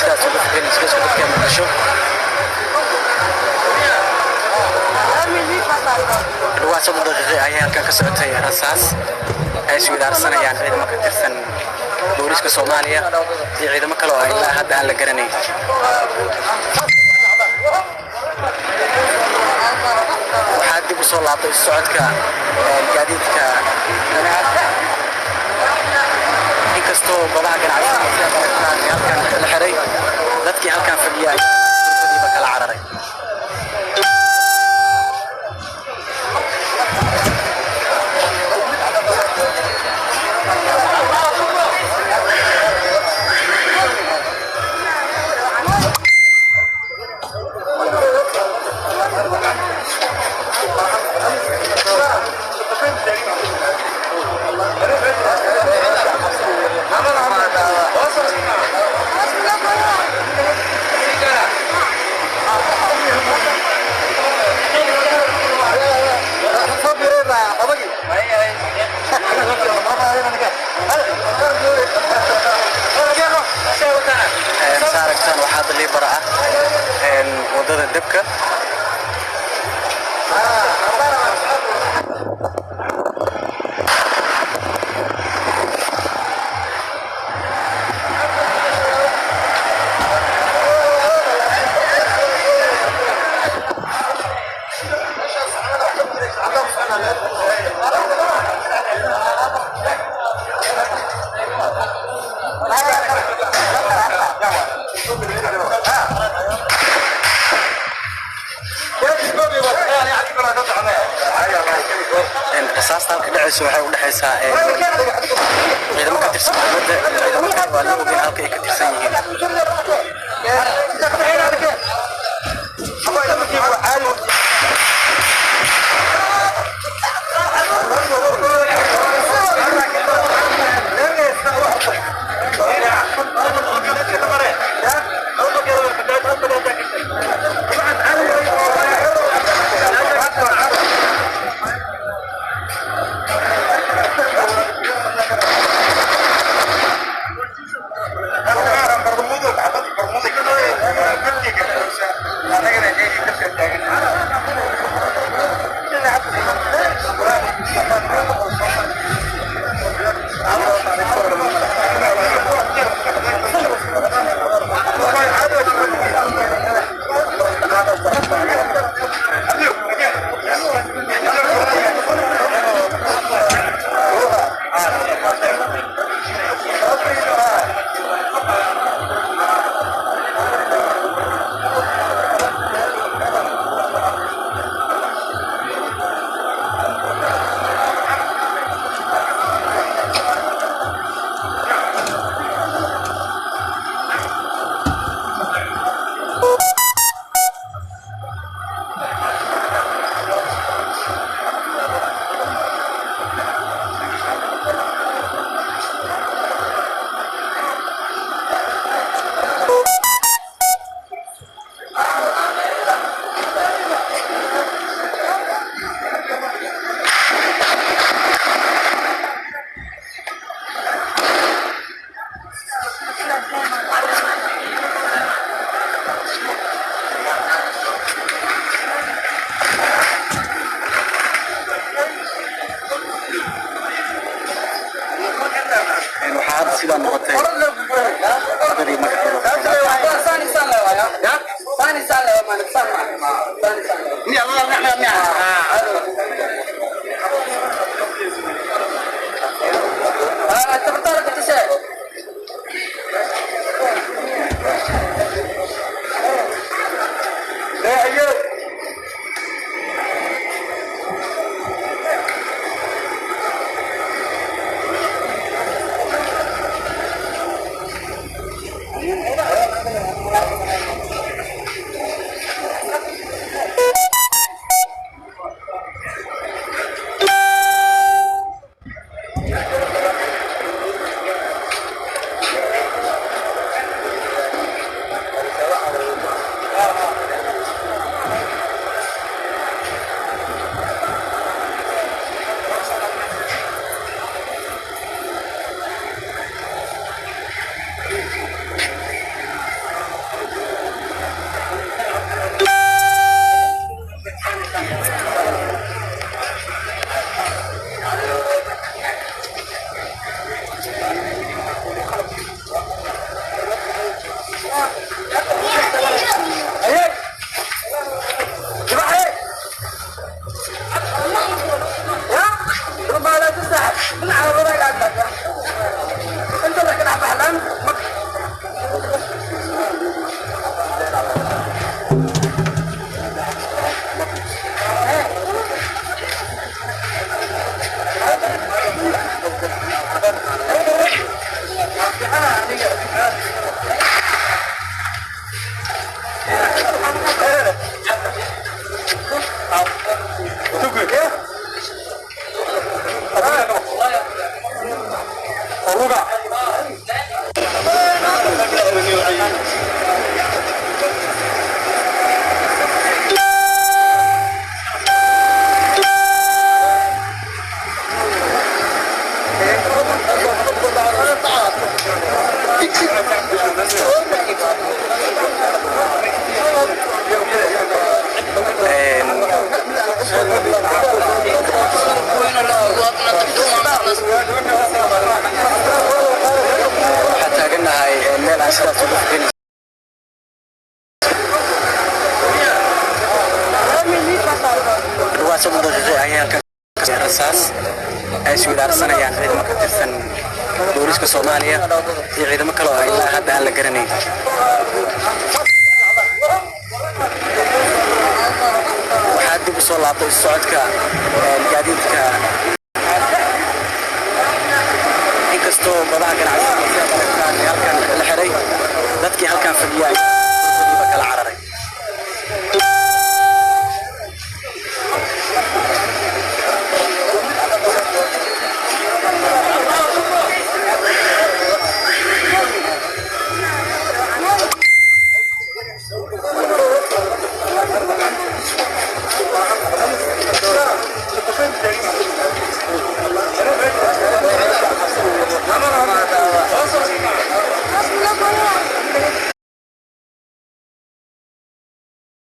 sidaas uga fikrin iska soo dadka muqdisho waa soo daqiiqay ayay halkan ka socotay rasaas ay soo daarsanayaan ciidamo ka tirsan booliska Soomaaliya iyo ciidamo kale oo ilaa hadda aan la garanayn waxaa dib u soo laabtay socodka gaadiidka inkastoo golaha ganacsiga halkan la xiray dadkii halkan fadhiyay dadkiiba kala cararay saaragtan waxaa dalii bara ah wadada dabka rasaastan ka dhacayso waxay u dhaxaysaa ciidamo ka tirsan dowladda ciidamo kale waa la ogeen halka ay ka tirsan yihiin sidaan noqotay wadadii حتى قلنا هاي الليلة عشرة صدف waa soddon daqiiqo ayay halkan rasaas ay isweydaarsanayaan ciidamo ka tirsan booliska Soomaaliya iyo ciidamo kale oo ilaa hadda aan la garanayn. waxaa dib u soo laabtay socodka gaadiidka inkastoo goobaha ganacsiga halkan la xiray dadkii halkan fadhiyay